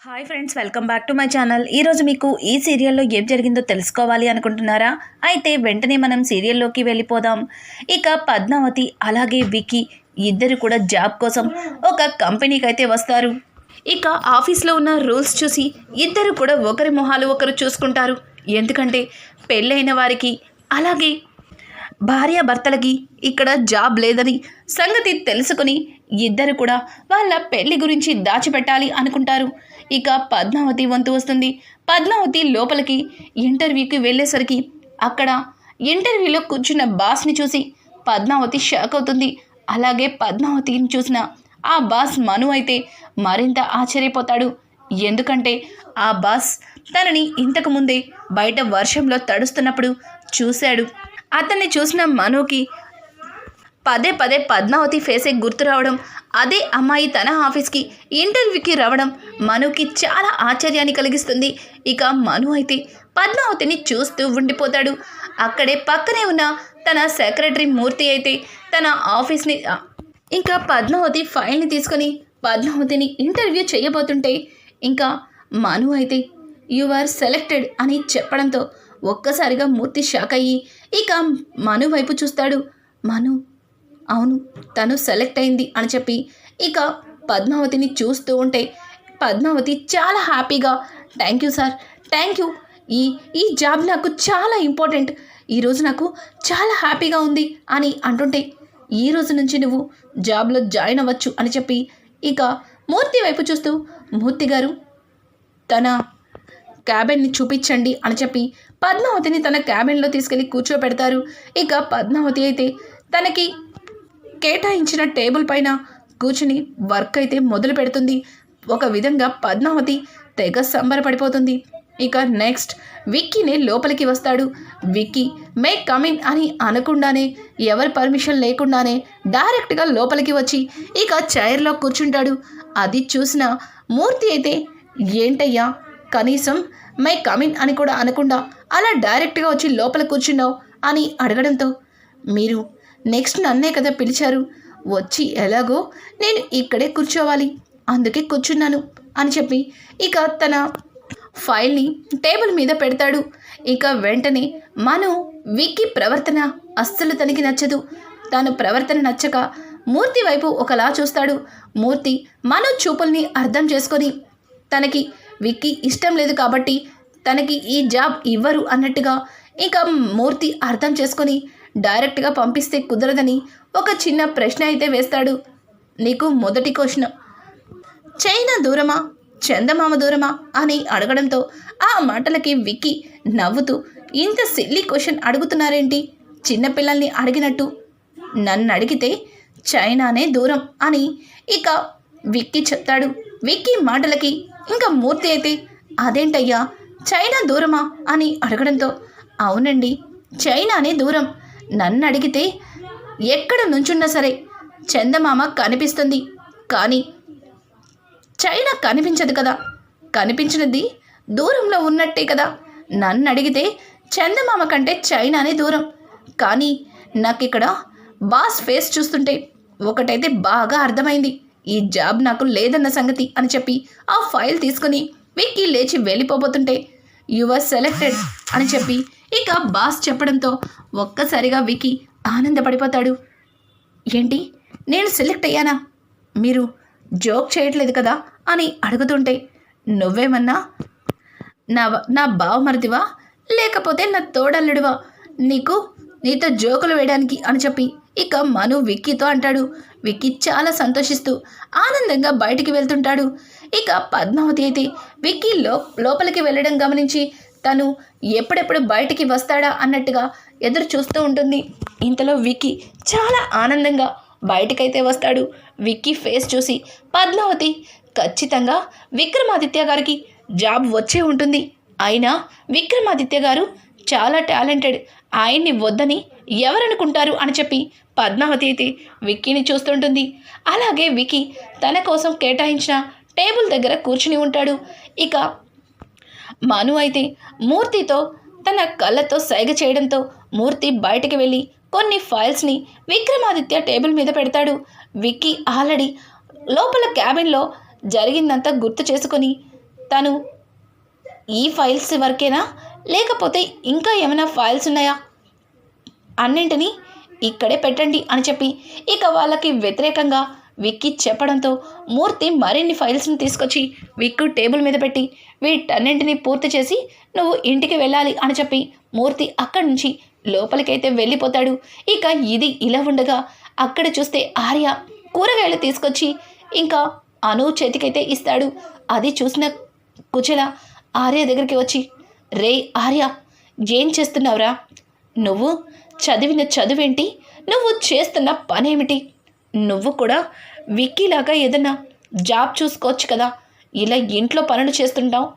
Hi friends, welcome back to my channel. ఈరోజు మీకు ఈ సీరియల్లో ఏం జరిగిందో తెలుసుకోవాలి అనుకుంటున్నారా? అయితే వెంటనే మనం సీరియల్లోకి వెళ్ళిపోదాం. ఇక పద్మావతి అలాగే విక్కీ ఇద్దరు కూడా జాబ్ కోసం ఒక కంపెనీకి అయితే వస్తారు. ఇక ఆఫీస్లో ఉన్న రూల్స్ చూసి ఇద్దరు కూడా ఒకరి మొహాలు ఒకరు చూసుకుంటారు. ఎందుకంటే పెళ్ళైన వారికి అలాగే భార్యాభర్తలకి ఇక్కడ జాబ్ లేదని సంగతి తెలుసుకుని ఇద్దరు కూడా వాళ్ళ పెళ్లి గురించి దాచిపెట్టాలి అనుకుంటారు. ఇక పద్మావతి వంతు వస్తుంది. పద్మావతి లోపలికి ఇంటర్వ్యూకి వెళ్ళేసరికి అక్కడ ఇంటర్వ్యూలో కూర్చున్న బాస్ని చూసి పద్మావతి షాక్ అవుతుంది. అలాగే పద్మావతిని చూసిన ఆ బాస్ మను అయితే మరింత ఆశ్చర్యపోతాడు. ఎందుకంటే ఆ బాస్ తనని ఇంతకు ముందే బయట వర్షంలో తడుస్తున్నప్పుడు చూశాడు. అతన్ని చూసిన మనుకి పదే పదే పద్మావతి ఫేసే గుర్తు రావడం, అదే అమ్మాయి తన ఆఫీస్కి ఇంటర్వ్యూకి రావడం మనుకి చాలా ఆశ్చర్యాన్ని కలిగిస్తుంది. ఇక మను అయితే పద్మావతిని చూస్తూ ఉండిపోతాడు. అక్కడే పక్కనే ఉన్న తన సెక్రటరీ మూర్తి అయితే తన ఆఫీస్ని ఇంకా పద్మావతి ఫైల్ని తీసుకొని పద్మావతిని ఇంటర్వ్యూ చేయబోతుంటే ఇంకా మను అయితే యు ఆర్ సెలెక్టెడ్ అని చెప్పడంతో ఒక్కసారిగా మూర్తి షాక్ అయ్యి ఇక మను వైపు చూస్తాడు. మను అవును, తను సెలెక్ట్ అయింది అని చెప్పి ఇక పద్మావతిని చూస్తూ ఉంటే పద్మావతి చాలా హ్యాపీగా thank you sir, thank you, ఈ జాబ్ నాకు చాలా ఇంపార్టెంట్, ఈరోజు నాకు చాలా హ్యాపీగా ఉంది అని అంటుంటే ఈ రోజు నుంచి నువ్వు జాబ్లో జాయిన్ అవ్వచ్చు అని చెప్పి ఇక మూర్తి వైపు చూస్తూ మూర్తి గారు తన క్యాబిన్ని చూపించండి అని చెప్పి పద్మావతిని తన క్యాబిన్లో తీసుకెళ్ళి కూర్చోపెడతారు. ఇక పద్మావతి అయితే తనకి కేటాయించిన టేబుల్ పైన కూర్చుని వర్క్ అయితే మొదలు పెడుతుంది. ఒక విధంగా పద్మావతి తెగ సంబరపడిపోతుంది. ఇక నెక్స్ట్ విక్కీనే లోపలికి వస్తాడు. విక్కీ మే కమిన్ అని అనకుండానే ఎవరి పర్మిషన్ లేకుండానే డైరెక్ట్గా లోపలికి వచ్చి ఇక చైర్లో కూర్చుంటాడు. అది చూసిన మూర్తి అయితే ఏంటయ్యా, కనీసం మై కమిన్ అని కూడా అనకుండా అలా డైరెక్ట్గా వచ్చి లోపల కూర్చున్నావు అని అడగడంతో మీరు నెక్స్ట్ నన్నే కదా పిలిచారు, వచ్చి ఎలాగో నేను ఇక్కడే కూర్చోవాలి, అందుకే కూర్చున్నాను అని చెప్పి ఇక తన ఫైల్ని టేబుల్ మీద పెడతాడు. ఇక వెంటనే మను విక్కీ ప్రవర్తన అస్సలు తనకి నచ్చదు. తను ప్రవర్తన నచ్చక మూర్తి వైపు ఒకలా చూస్తాడు. మూర్తి మను చూపుల్ని అర్థం చేసుకొని తనకి విక్కీ ఇష్టం లేదు కాబట్టి తనకి ఈ జాబ్ ఇవ్వరు అన్నట్టుగా ఇక మూర్తి అర్థం చేసుకొని డైరెక్ట్గా పంపిస్తే కుదరదని ఒక చిన్న ప్రశ్న అయితే వేస్తాడు. నీకు మొదటి క్వశ్చన్ చైనా దూరమా చందమామ దూరమా అని అడగడంతో ఆ మాటలకి విక్కీ నవ్వుతూ ఇంత సిల్లీ క్వశ్చన్ అడుగుతున్నారేంటి, చిన్నపిల్లల్ని అడిగినట్టు, నన్ను అడిగితే చైనానే దూరం అని ఇక విక్కీ చెప్తాడు. విక్కీ మాటలకి ఇంకా మూర్తి అయితే అదేంటయ్యా చైనా దూరమా అని అడగడంతో అవునండి, చైనానే దూరం, నన్ను అడిగితే ఎక్కడ నుంచున్నా సరే చందమామ కనిపిస్తుంది, కానీ చైనా కనిపించదు కదా, కనిపించినది దూరంలో ఉన్నట్టే కదా, నన్ను అడిగితే చందమామ కంటే చైనానే దూరం, కానీ నాకు ఇక్కడ బాస్ ఫేస్ చూస్తుంటే ఒకటైతే బాగా అర్థమైంది, ఈ జాబ్ నాకు లేదన్న సంగతి అని చెప్పి ఆ ఫైల్ తీసుకుని విక్కీ లేచి వెళ్ళిపోబోతుంటే యు ఆర్ సెలెక్టెడ్ అని చెప్పి ఇక బాస్ చెప్పడంతో ఒక్కసారిగా విక్కీ ఆనందపడిపోతాడు. ఏంటి, నేను సెలెక్ట్ అయ్యానా, మీరు జోక్ చేయట్లేదు కదా అని అడుగుతుంటే నువ్వేమన్నా నా బావమరిదివా లేకపోతే నా తోడల్లుడివా నీతో జోకులు వేయడానికి అని చెప్పి ఇక మను విక్కీతో అంటాడు. విక్కీ చాలా సంతోషిస్తూ ఆనందంగా బయటికి వెళ్తుంటాడు. ఇక పద్మావతి అయితే విక్కీ లోపలికి వెళ్ళడం గమనించి తను ఎప్పుడెప్పుడు బయటికి వస్తాడా అన్నట్టుగా ఎదురు చూస్తూ ఉంటుంది. ఇంతలో విక్కీ చాలా ఆనందంగా బయటకైతే వస్తాడు. విక్కీ ఫేస్ చూసి పద్మావతి ఖచ్చితంగా విక్రమాదిత్య గారికి జాబ్ వచ్చే ఉంటుంది, అయినా విక్రమాదిత్య గారు చాలా టాలెంటెడ్, ఆయన్ని వద్దని ఎవరనుకుంటారు అని చెప్పి పద్మావతి అయితే విక్కీని చూస్తుంటుంది. అలాగే విక్కీ తన కోసం కేటాయించిన టేబుల్ దగ్గర కూర్చుని ఉంటాడు. ఇక మను అయితే మూర్తితో తన కళ్ళతో సైగ చేయడంతో మూర్తి బయటికి వెళ్ళి కొన్ని ఫైల్స్ని విక్రమాదిత్య టేబుల్ మీద పెడతాడు. విక్కీ ఆల్రెడీ లోపల క్యాబిన్లో జరిగిందంతా గుర్తు చేసుకొని తను ఈ ఫైల్స్ వరకేనా, లేకపోతే ఇంకా ఏమైనా ఫైల్స్ ఉన్నాయా, అన్నింటినీ ఇక్కడే పెట్టండి అని చెప్పి ఇక వాళ్ళకి వ్యతిరేకంగా విక్కీ చెప్పడంతో మూర్తి మరిన్ని ఫైల్స్ని తీసుకొచ్చి విక్కు టేబుల్ మీద పెట్టి వీటన్నింటినీ పూర్తి చేసి నువ్వు ఇంటికి వెళ్ళాలి అని చెప్పి మూర్తి అక్కడి నుంచి లోపలికైతే వెళ్ళిపోతాడు. ఇక ఇది ఇలా ఉండగా అక్కడ చూస్తే ఆర్య కూరగాయలు తీసుకొచ్చి ఇంకా అను చేతికైతే ఇస్తాడు. అది చూసిన కుచల ఆర్య దగ్గరికి వచ్చి, రే ఆర్య, ఏం చేస్తున్నావురా? నువ్వు చదివిన చదువేంటి, నువ్వు చేస్తున్న పనేమిటి? నువ్వు కూడా విక్కీలాగా ఏదన్నా జాబ్ చూసుకోవచ్చు కదా, ఇలా ఇంట్లో పనులు చేస్తుంటావు.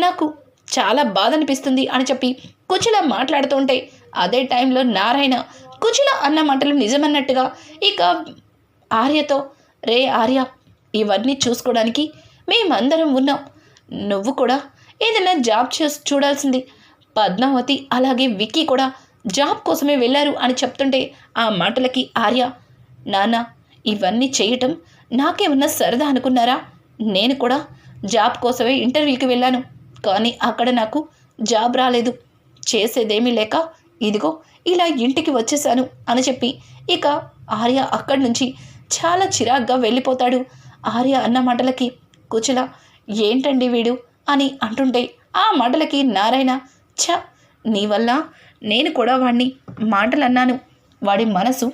నాకు చాలా బాధ అనిపిస్తుంది అని చెప్పి కుచల మాట్లాడుతూ ఉంటే అదే టైంలో నారాయణ కుచల అన్న మాటలు నిజమన్నట్టుగా ఇక ఆర్యతో, రే ఆర్య, ఇవన్నీ చూసుకోవడానికి మేమందరం ఉన్నాం, నువ్వు కూడా ఏదైనా జాబ్ చూడాల్సింది. పద్మావతి అలాగే విక్కీ కూడా జాబ్ కోసమే వెళ్ళారు అని చెప్తుంటే ఆ మాటలకి ఆర్య, నాన్న, ఇవన్నీ చేయటం నాకేమన్నా సరదా అనుకున్నారా? నేను కూడా జాబ్ కోసమే ఇంటర్వ్యూకి వెళ్ళాను, కానీ అక్కడ నాకు జాబ్ రాలేదు. చేసేదేమీ లేక ఇదిగో ఇలా ఇంటికి వచ్చేసాను అని చెప్పి ఇక ఆర్య అక్కడి నుంచి చాలా చిరాగ్గా వెళ్ళిపోతాడు. ఆర్య అన్న మాటలకి కుచల, ఏంటండి వీడు అని అంటుంటే ఆ మాటలకి నారాయణ, నీ వల్ల నేను కూడా వాడిని మాటలు అన్నాను, వాడి మనసు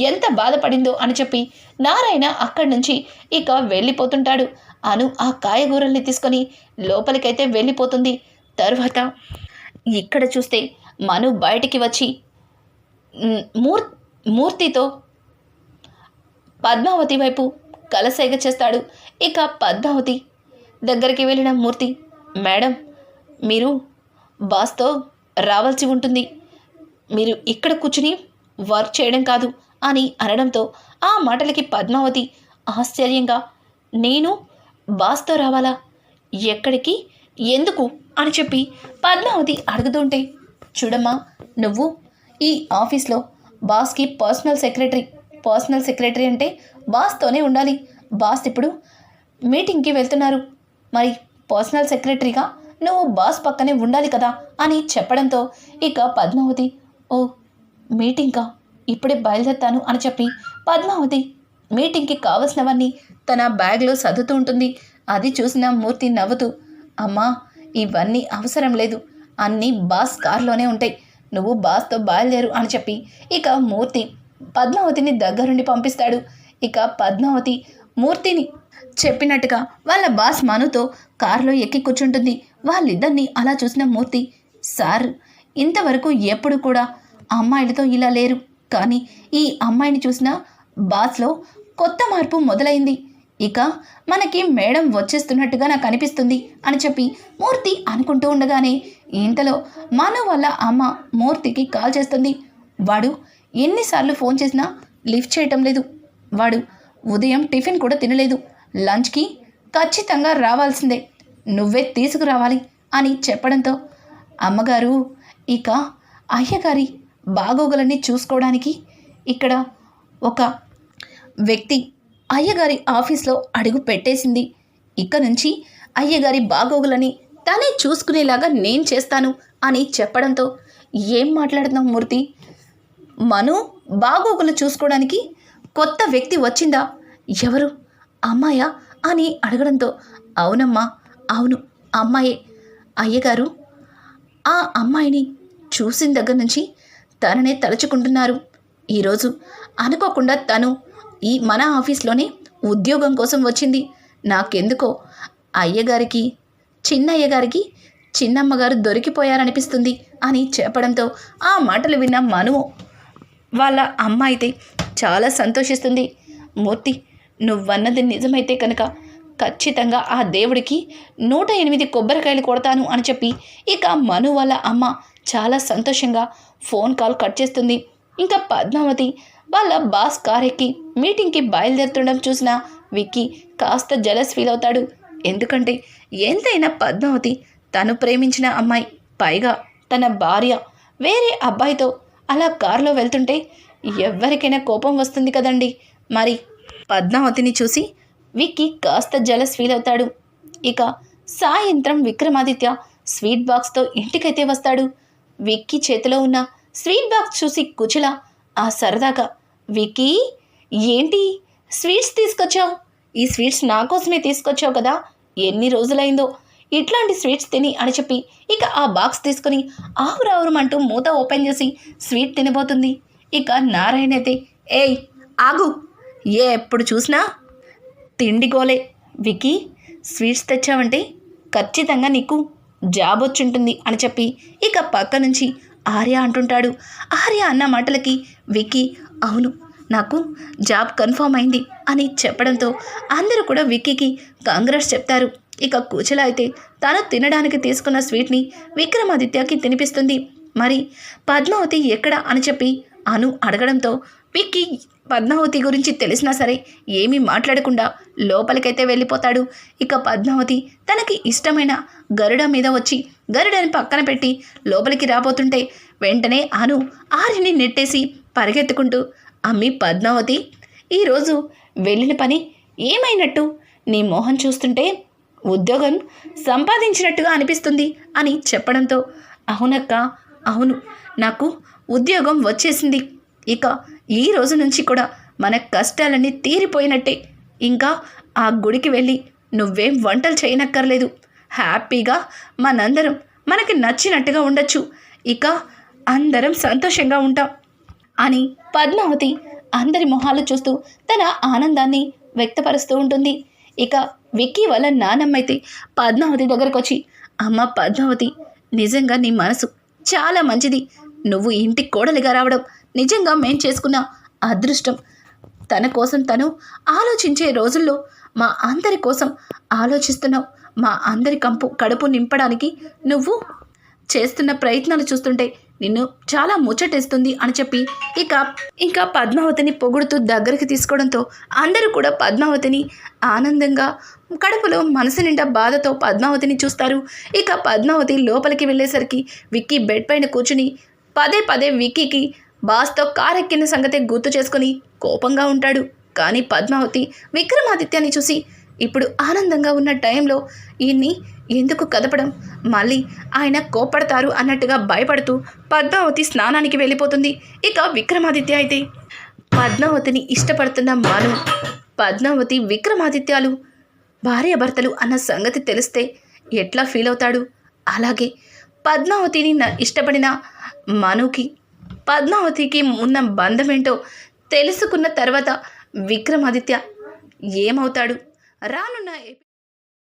ఎంత బాధపడిందో అని చెప్పి నారాయణ అక్కడి నుంచి ఇక వెళ్ళిపోతుంటాడు. అను ఆ కాయగూరల్ని తీసుకొని లోపలికైతే వెళ్ళిపోతుంది. తర్వాత ఇక్కడ చూస్తే మను బయటికి వచ్చి మూర్తితో పద్మావతి వైపు కలసైగ చేస్తాడు. ఇక పద్మావతి దగ్గరికి వెళ్ళిన మూర్తి, మేడం, మీరు బాస్తో రావాల్సి ఉంటుంది, మీరు ఇక్కడ కూర్చుని వర్క్ చేయడం కాదు అని అనడంతో ఆ మాటలకి పద్మావతి ఆశ్చర్యంగా, నేను బాస్తో రావాలా, ఎక్కడికి, ఎందుకు అని చెప్పి పద్మావతి అడుగుతుంటే, చూడమ్మా, నువ్వు ఈ ఆఫీస్లో బాస్కి పర్సనల్ సెక్రటరీ అంటే బాస్తోనే ఉండాలి. బాస్ ఇప్పుడు మీటింగ్కి వెళ్తున్నారు, మరి పర్సనల్ సెక్రటరీగా నువ్వు బాస్ పక్కనే ఉండాలి కదా అని చెప్పడంతో ఇక పద్మావతి, ఓ మీటింగ్కా, ఇప్పుడే బయలుదేరుతాను అని చెప్పి పద్మావతి మీటింగ్కి కావలసినవన్నీ తన బ్యాగ్లో సర్దుతూ ఉంటుంది. అది చూసిన మూర్తి నవ్వుతూ, అమ్మా, ఇవన్నీ అవసరం లేదు, అన్నీ బాస్ కార్లోనే ఉంటాయి, నువ్వు బాస్తో బయలుదేరు అని చెప్పి ఇక మూర్తి పద్మావతిని దగ్గరుండి పంపిస్తాడు. ఇక పద్మావతి మూర్తిని చెప్పినట్టుగా వాళ్ళ బాస్ మనుతో కారులో ఎక్కి కూర్చుంటుంది. వాళ్ళిద్దరినీ అలా చూసిన మూర్తి, సార్, ఇంతవరకు ఎప్పుడు కూడా అమ్మాయిలతో ఇలా లేరు, కానీ ఈ అమ్మాయిని చూసిన బాస్లో కొత్త మార్పు మొదలైంది, ఇక మనకి మేడం వచ్చేస్తున్నట్టుగా నాకు అనిపిస్తుంది అని చెప్పి మూర్తి అనుకుంటూ ఉండగానే ఇంతలో మను వాళ్ళ అమ్మ మూర్తికి కాల్ చేస్తుంది. వాడు ఎన్నిసార్లు ఫోన్ చేసినా లిఫ్ట్ చేయటం లేదు, వాడు ఉదయం టిఫిన్ కూడా తినలేదు, లంచ్కి ఖచ్చితంగా రావాల్సిందే, నువ్వే తీసుకురావాలి అని చెప్పడంతో అమ్మగారు ఇక అయ్యగారి బాగోగులన్నీ చూసుకోవడానికి ఇక్కడ ఒక వ్యక్తి అయ్యగారి ఆఫీస్లో అడుగు పెట్టేసింది, ఇక నుంచి అయ్యగారి బాగోగులని తనే చూసుకునేలాగా నేను చేస్తాను అని చెప్పడంతో, ఏం మాట్లాడుతున్నావు మూర్తి, మను బాగోగులు చూసుకోవడానికి కొత్త వ్యక్తి వచ్చిందా, ఎవరు, అమ్మాయా అని అడగడంతో, అవునమ్మా, అవును, అమ్మాయే, అయ్యగారు ఆ అమ్మాయిని చూసిన దగ్గర నుంచి తననే తలుచుకుంటున్నారు, ఈరోజు అనుకోకుండా తను ఈ మన ఆఫీస్లోనే ఉద్యోగం కోసం వచ్చింది, నాకెందుకో అయ్యగారికి చిన్నయ్యగారికి చిన్నమ్మగారు దొరికిపోయారనిపిస్తుంది అని చెప్పడంతో ఆ మాటలు విన్న మను వాళ్ళ అమ్మ అయితే చాలా సంతోషిస్తుంది. మూర్తి, నువ్వన్నది నిజమైతే కనుక ఖచ్చితంగా ఆ దేవుడికి 108 కొబ్బరికాయలు కొడతాను అని చెప్పి ఇక మను వాళ్ళ అమ్మ చాలా సంతోషంగా ఫోన్ కాల్ కట్ చేస్తుంది. ఇంకా పద్మావతి వాళ్ళ బాస్ కార్ ఎక్కి మీటింగ్కి బయలుదేరుతుండడం చూసిన విక్కీ కాస్త జలస్ ఫీల్ అవుతాడు. ఎందుకంటే ఎంతైనా పద్మావతి తను ప్రేమించిన అమ్మాయి, పైగా తన భార్య వేరే అబ్బాయితో అలా కారులో వెళ్తుంటే ఎవరికైనా కోపం వస్తుంది కదండి. మరి పద్మావతిని చూసి విక్కీ కాస్త జలస్ ఫీల్ అవుతాడు. ఇక సాయంత్రం విక్రమాదిత్య స్వీట్ బాక్స్తో ఇంటికైతే వస్తాడు. విక్కీ చేతిలో ఉన్న స్వీట్ బాక్స్ చూసి కుచల ఆ సరదాగా, విక్కీ ఏంటి స్వీట్స్ తీసుకొచ్చావు? ఈ స్వీట్స్ నా కోసమే తీసుకొచ్చావు కదా, ఎన్ని రోజులైందో ఇట్లాంటి స్వీట్స్ తిని అని చెప్పి ఇక ఆ బాక్స్ తీసుకుని ఆవురావురమంటూ మూత ఓపెన్ చేసి స్వీట్ తినబోతుంది. ఇక నారాయణ అయితే, ఏయ్ ఆగు, ఎప్పుడు చూసినా తిండి గోలే. విక్కీ స్వీట్స్ తెచ్చావంటే ఖచ్చితంగా నీకు జాబ్ వచ్చుంటుంది అని చెప్పి ఇక పక్క నుంచి ఆర్య అంటుంటాడు. ఆర్య అన్న మాటలకి విక్కీ అవును నాకు జాబ్ కన్ఫర్మ్ అయింది అని చెప్పడంతో అందరూ కూడా విక్కీకి కాంగ్రెస్ చెప్తారు. ఇక కుచల అయితే తను తినడానికి తీసుకున్న స్వీట్ని విక్రమాదిత్యకి తినిపిస్తుంది. మరి పద్మావతి ఎక్కడ అని చెప్పి అను అడగడంతో విక్కీ పద్మావతి గురించి తెలిసినా సరే ఏమీ మాట్లాడకుండా లోపలికైతే వెళ్ళిపోతాడు. ఇక పద్మావతి తనకి ఇష్టమైన గరుడ మీద వచ్చి గరుడని పక్కన పెట్టి లోపలికి రాబోతుంటే వెంటనే అను ఆర్యని నెట్టేసి పరిగెత్తుకుంటూ, అమ్మి పద్మావతి ఈరోజు వెళ్ళిన పని ఏమైనట్టు? నీ మోహన్ చూస్తుంటే ఉద్యోగం సంపాదించినట్టుగా అనిపిస్తుంది అని చెప్పడంతో, అవునక్క అవును నాకు ఉద్యోగం వచ్చేసింది. ఇక ఈ రోజు నుంచి కూడా మన కష్టాలన్నీ తీరిపోయినట్టే. ఇంకా ఆ గుడికి వెళ్ళి నువ్వేం వంటలు చేయనక్కర్లేదు. హ్యాపీగా మనందరం మనకి నచ్చినట్టుగా ఉండొచ్చు. ఇక అందరం సంతోషంగా ఉంటాం అని పద్మావతి అందరి మొహాలు చూస్తూ తన ఆనందాన్ని వ్యక్తపరుస్తూ ఉంటుంది. ఇక విక్కీ వాళ్ళ నానమ్మ అయితే పద్మావతి దగ్గరకు వచ్చి, అమ్మ పద్మావతి నిజంగా నీ మనసు చాలా మంచిది. నువ్వు ఇంటికి కోడలిగా రావడం నిజంగా మేం చేసుకున్న అదృష్టం. తన కోసం తను ఆలోచించే రోజుల్లో మా అందరి కోసం ఆలోచిస్తున్నావు. మా అందరి కడుపు నింపడానికి నువ్వు చేస్తున్న ప్రయత్నాలు చూస్తుంటే నిన్ను చాలా ముచ్చటేస్తుంది అని చెప్పి ఇంకా పద్మావతిని పొగుడుతూ దగ్గరికి తీసుకోవడంతో అందరూ కూడా పద్మావతిని ఆనందంగా కడుపులో మనసు నిండా బాధతో పద్మావతిని చూస్తారు. ఇక పద్మావతి లోపలికి వెళ్ళేసరికి విక్కీ బెడ్ పైన కూర్చుని పదే పదే విక్కీకి బాస్తో కారెక్కిన సంగతే గుర్తు చేసుకుని కోపంగా ఉంటాడు. కానీ పద్మావతి విక్రమాదిత్యాన్ని చూసి ఇప్పుడు ఆనందంగా ఉన్న టైంలో ఈయన్ని ఎందుకు కదపడం, మళ్ళీ ఆయన కోపడతారు అన్నట్టుగా భయపడుతూ పద్మావతి స్నానానికి వెళ్ళిపోతుంది. ఇక విక్రమాదిత్య అయితే పద్మావతిని ఇష్టపడుతున్న మను, పద్మావతి విక్రమాదిత్యాలు భార్యాభర్తలు అన్న సంగతి తెలిస్తే ఎట్లా ఫీల్ అవుతాడు? అలాగే పద్మావతిని ఇష్టపడిన మనుకి పద్మావతికి ఉన్న బంధం ఏంటో తెలుసుకున్న తర్వాత విక్రమాదిత్య ఏమవుతాడు? రానున్న